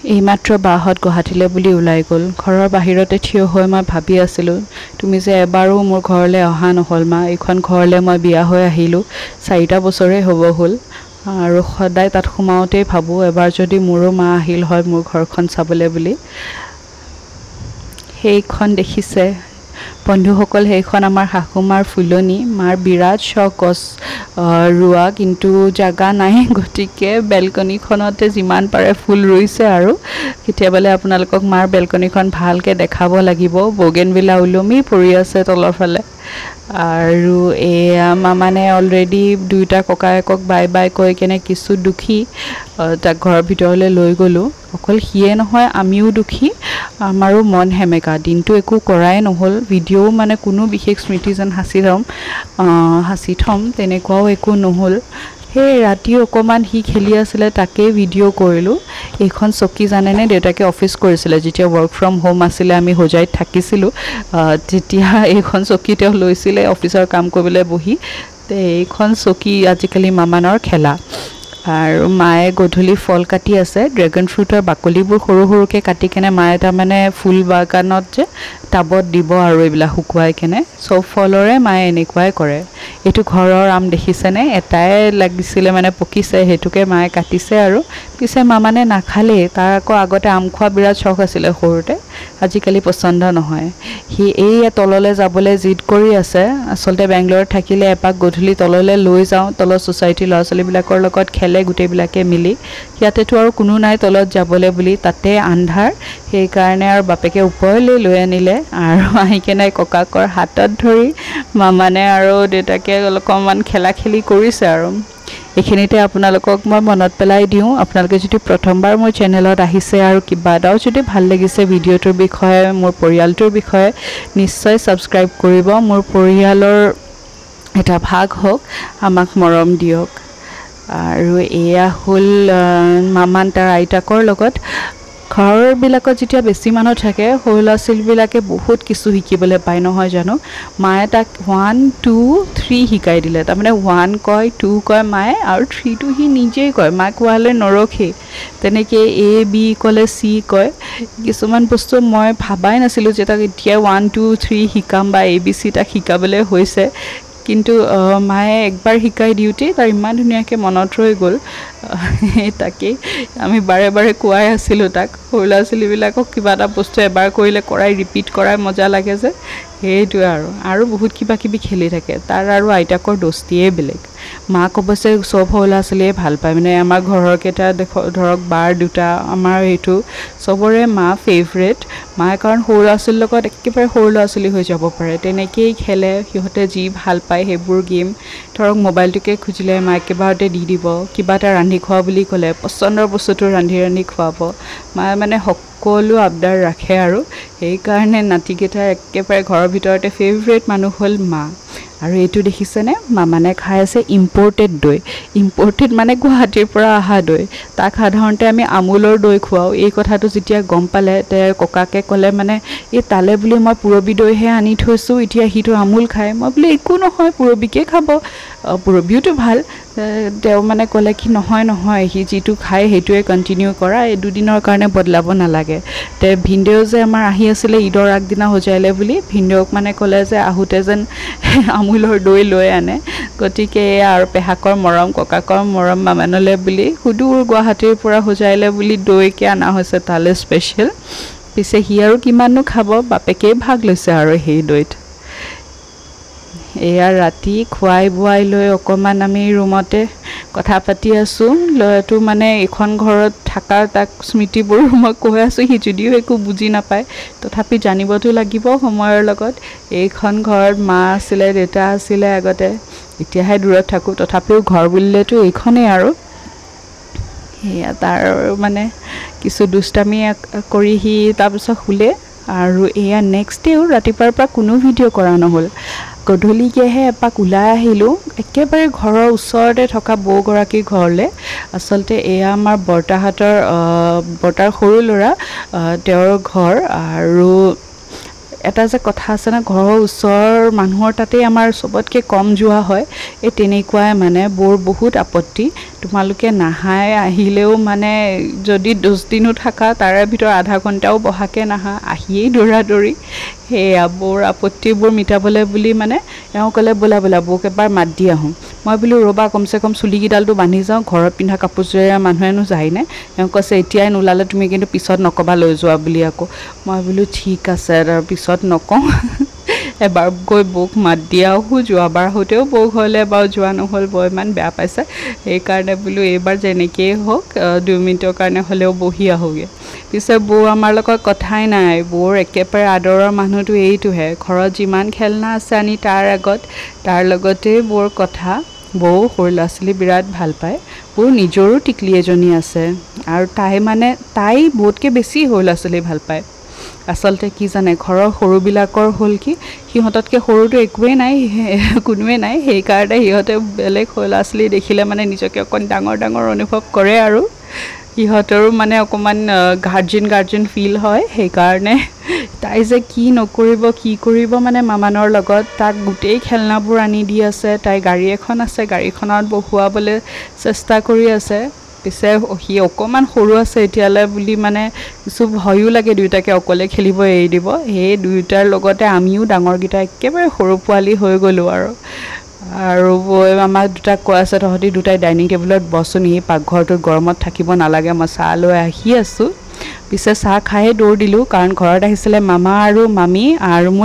এইমাত্ৰ বাহত গুৱাহাটীলৈ বুলি ওলাই গ'ল ঘৰৰ বাহিৰতে থিয় হৈ মই ভাবি আছিলোঁ তুমি যে এবাৰো মোৰ ঘৰলৈ অহা নহ'ল মা এইখন ঘৰলৈ মই বিয়া হৈ আহিলোঁ 4টা বছৰেই হ'ব হ'ল আৰু সদায় তাত সোমাওঁতেই ভাবোঁ এবাৰ যদি মোৰো মা আহিল হয় মোৰ ঘৰখন চাবলৈ বুলি সেইখন দেখিছে বন্ধুসকল সেইখন আমাৰ শাহুমাৰ ফুলনি মাৰ বিৰাট চখ গছ ৰোৱা কিন্তু জাগা নাই গতিকে বেলকনিখনতে যিমান পাৰে ফুল ৰুইছে আৰু কেতিয়াবালে আপোনালোকক মাৰ বেলকনিখন ভালকৈ দেখাব লাগিব বগেনভিলা ওলমি পৰি আছে তলৰ ফালে আৰু এয়া মানে অলৰেডি দুইটা ককায়েকক বাই বাই কৈ কেনে কিছু দুখী তাক ঘৰৰ ভিতৰলৈ লৈ গ'লোঁ অকল সিয়ে নহয় আমিও দুখী আমাৰো মন হেমেকা দিনটো একো কৰাই নহ'ল ভিডিঅ' মানে কোনো বিশেষ স্মৃতি যেন হাসি থম তেনেকুৱাও একো নহ'ল সেই ৰাতি অকমান হি খেলি আছিলে তাকে ভিডিঅ' কৰিলোঁ এইখন চকী জানেনে দেউতাকে অফিচ কৰিছিলে যেতিয়া ৱৰ্ক ফ্ৰম হোম আছিলে আমি হোজাইত থাকিছিলোঁ তেতিয়া এইখন চকী তেওঁ লৈছিলে অফিচৰ কাম কৰিবলৈ বহি এইখন চকী আজিকালি মামানৰ খেলা আৰু মায়ে গধূলি ফল কাটি আছে ড্ৰেগন ফ্ৰুটৰ বাকলিবোৰ সৰু সৰুকৈ কাটি কেনে মায়ে তাৰমানে ফুল বাগানত যে টাবত দিব আৰু এইবিলাক শুকুৱাই কেনে চব ফলৰে মায়ে এনেকুৱাই কৰে এইটো ঘৰৰ আম দেখিছেনে এটাই লাগিছিলে মানে পকিছে হেতুকে মায়ে কাটিছে আৰু পিছে মামানে নাখালে তাৰ আকৌ আগতে আম খোৱা বিৰাট চখ আছিলে সৰুতে আজিকালি পছন্দ নহয় হি এই তললৈ যাবলৈ জিদ কৰি আছে আসলতে বেংগলোৰত থাকিলে এপাক গধূলি তললৈ লৈ যাওঁ তলৰ সোসাইটি ল'ৰা ছোৱালীবিলাকৰ লগত খেলে গোটেইবিলাকে মিলি ইয়াতেতো আৰু কোনো নাই তলত যাবলৈ বুলি তাতে আন্ধাৰ সেই কাৰণে আৰু বাপেকে ওপৰলৈ লৈ আনিলে আৰু আহি কেনে ককাকৰ হাতত ধৰি মামানে আৰু দেউতাকে অলপমান খেলা খেলি কৰিছে আৰু এইখিনিতে আপোনালোকক মই মনত পেলাই দিওঁ আপোনালোকে যদি প্ৰথমবাৰ মোৰ চেনেলত আহিছে আৰু কিবা এটাও যদি ভাল লাগিছে ভিডিঅ'টোৰ বিষয়ে মোৰ পৰিয়ালটোৰ বিষয়ে নিশ্চয় সাবস্ক্ৰাইব কৰিব মোৰ পৰিয়ালৰ এটা ভাগ হওক আমাক মৰম দিয়ক আৰু এয়া হ'ল মামান তাৰ আইতাকৰ লগত ঘৰবিলাকত যেতিয়া বেছি মানুহ থাকে সৰু ল'ৰা ছোৱালীবিলাকে বহুত কিছু শিকিবলৈ পায় নহয় জানো মায়ে তাক 1 2 3 শিকাই দিলে তাৰমানে 1 কয় 2 কয় মায়ে আৰু 3 টো সি নিজেই কয় মাক কোৱালে নৰখে তেনেকৈ এ বি ক'লে চি কয় কিছুমান বস্তু মই ভাবাই নাছিলোঁ যে তাক এতিয়া 1 2 3 শিকাম বা এ বি চি তাক শিকাবলৈ হৈছে কিন্তু মায়ে একবাৰ শিকাই দিওঁতে তাৰ ইমান ধুনীয়াকৈ মনত ৰৈ গ'ল তাকে আমি বাৰে বাৰে কোৱাই আছিলোঁ তাক সৰু ল'ৰা ছোৱালীবিলাকক কিবা এটা বস্তু এবাৰ কৰিলে কৰাই ৰিপিট কৰাই মজা লাগে যে সেইটোৱে আৰু বহুত কিবা কিবি খেলি থাকে তাৰ আৰু আইতাকৰ দোস্তিয়ে বেলেগ মাক অৱশ্যে সব সৰু ল'ৰা ছোৱালীয়ে ভাল পায় মানে আমাৰ ঘৰৰ কেইটা ধৰক বাৰ দুটা আমাৰ এইটো চবৰে মা ফেভৰেট মায়ে কাৰণ সৰু ল'ৰা ছোৱালীৰ লগত একেবাৰে সৰু ল'ৰা ছোৱালী হৈ যাব পাৰে তেনেকৈয়ে খেলে সিহঁতে যি ভাল পায় সেইবোৰ গেম ধৰক মোবাইলটোকে খুজিলে মায়ে একেবাৰতে দি দিব কিবা এটা ৰান্ধি খোৱা বুলি ক'লে পচন্দৰ বস্তুটো ৰান্ধি খুৱাব মায়ে মানে সকলো আবদাৰ ৰাখে আৰু সেইকাৰণে নাতিকেইটাৰ একেবাৰে ঘৰৰ ভিতৰতে ফেভৰেট মানুহ হ'ল মা আৰু এইটো দেখিছেনে মামানে খাই আছে ইম্পৰ্টেড দৈ ইম্পৰ্টেড মানে গুৱাহাটীৰ পৰা অহা দৈ তাক সাধাৰণতে আমি আমুলৰ দৈ খুৱাওঁ এই কথাটো যেতিয়া গম পালে তে ককাকে ক'লে মানে এই তালে বুলি মই পুৰবী দৈহে আনি থৈছোঁ এতিয়া সিটো আমুল খায় মই বোলে একো নহয় পুৰবীকে খাব পুৰবীওতো ভাল তেওঁ মানে ক'লে কি নহয় সি যিটো খায় সেইটোৱে কণ্টিনিউ কৰা এই দুদিনৰ কাৰণে বদলাব নালাগে তে ভিনদেউ যে আমাৰ আহি আছিলে ঈদৰ আগদিনা হোজাইলে বুলি ভিনদেউক মানে ক'লে যে আহোঁতে যেন আমুলৰ দৈ লৈ আনে গতিকে আৰু পেহাকৰ মৰম ককাকৰ মৰম মামানলে বুলি সুদূৰ গুৱাহাটীৰ পৰা হোজাইলে বুলি দৈকে অনা হৈছে তালে স্পেচিয়েল পিছে সি আৰু কিমাননো খাব বাপেকেই ভাগ লৈছে আৰু সেই দৈত এয়া ৰাতি খুৱাই বুৱাই লৈ অকমান আমি ৰুমতে কথা পাতি আছোঁ ল'ৰাটো মানে এখন ঘৰত থাকাৰ তাক স্মৃতিবোৰ মই কৈ আছোঁ সি যদিও একো বুজি নাপায় তথাপি জানিবতো লাগিব সময়ৰ লগত এইখন ঘৰত মা আছিলে দেউতা আছিলে আগতে এতিয়াহে দূৰত থাকোঁ তথাপিও ঘৰ বুলিলেতো এইখনেই আৰু সেয়া তাৰ মানে কিছু দুষ্টামি কৰি সি তাৰপিছত শুলে আৰু এয়া নেক্সট ডেও ৰাতিপুৱাৰ পৰা কোনো ভিডিঅ' কৰা নহ'ল গধূলিকেহে এপাক ওলাই আহিলোঁ একেবাৰে ঘৰৰ ওচৰতে থকা বৌগৰাকীৰ ঘৰলৈ আচলতে এয়া আমাৰ বৰ্তাৰ সৰু ল'ৰা তেওঁৰ ঘৰ আৰু এটা যে কথা আছে না ঘৰৰ ওচৰৰ মানুহৰ তাতেই আমাৰ চবতকৈ কম যোৱা হয় এই তেনেকুৱাই মানে বৌৰ বহুত আপত্তি তোমালোকে নাহাই আহিলেও মানে যদি 10 দিনো থাকা তাৰে ভিতৰত আধা ঘণ্টাও বহাকে নাহা আহিয়েই দৌৰা-দৌৰি সেয়া বৌৰ আপত্তিবোৰ মিটাবলৈ বুলি মানে এওঁ ক'লে ব'লা ব'লা বৌক এবাৰ মাত দি আহোঁ মই বোলো ৰ'বা কমচে কম চুলিকেইডালটো বান্ধি যাওঁ ঘৰত পিন্ধা কাপোৰযোৰে মানুহেনো যায়নে এওঁ কৈছে এতিয়াই নোলালে তুমি কিন্তু পিছত নকবা লৈ যোৱা বুলি আকৌ মই বোলো ঠিক আছে তাৰ পিছত নকওঁ এবাৰ গৈ বৌক মাত দি আহোঁ যোৱাবাৰ হওঁতেও বৌ ঘৰলৈ বাৰু যোৱা নহ'ল বৌ ইমান বেয়া পাইছে সেইকাৰণে বোলো এইবাৰ যেনেকেই হওক 2 মিনিটৰ কাৰণে হ'লেও বহি আহোঁগৈ পিছে বৌ আমাৰ লগত কথাই নাই বৌৰ একেবাৰে আদৰৰ মানুহটো এইটোহে ঘৰত যিমান খেলনা আছে আনি তাৰ আগত তাৰ লগতে বৌৰ কথা বৌ সৰু ল'ৰা ছোৱালী বিৰাট ভাল পায় বৌৰ নিজৰো টিকলি এজনী আছে আৰু তাই বহুতকৈ বেছি সৰু ল'ৰা ছোৱালী ভাল পায় আচলতে কি জানে ঘৰৰ সৰুবিলাকৰ হ'ল কি সিহঁততকৈ সৰুটো একোৱেই নাই কোনোৱে নাই সেইকাৰণে সিহঁতে বেলেগ সৰু ল'ৰা ছোৱালী দেখিলে মানে নিজকে অকণ ডাঙৰ ডাঙৰ অনুভৱ কৰে আৰু সিহঁতৰো মানে অকণমান গাৰ্জেন ফিল হয় সেইকাৰণে তাই যে কি নকৰিব কি কৰিব মানে মামানৰ লগত তাক গোটেই খেলনাবোৰ আনি দি আছে তাই গাড়ী এখন আছে গাড়ীখনত বহুৱাবলৈ চেষ্টা কৰি আছে পিছে সি অকণমান সৰু আছে এতিয়ালৈ বুলি মানে কিছু ভয়ো লাগে দুয়োটাকে অকলে খেলিব এৰি দিব সেই দুয়োটাৰ লগতে আমিও ডাঙৰকেইটা একেবাৰে সৰু পোৱালি হৈ গ'লোঁ আৰু বৌ আমাক দুটাক কৈ আছে তহঁতি দুটাই ডাইনিং টেবুলত বচোন এই পাকঘৰটোত গৰমত থাকিব নালাগে মই চাহ লৈ আহি আছোঁ পিছে চাহ খায়ে দৌৰ দিলোঁ কাৰণ ঘৰত আহিছিলে মামা আৰু মামী আৰু মোৰ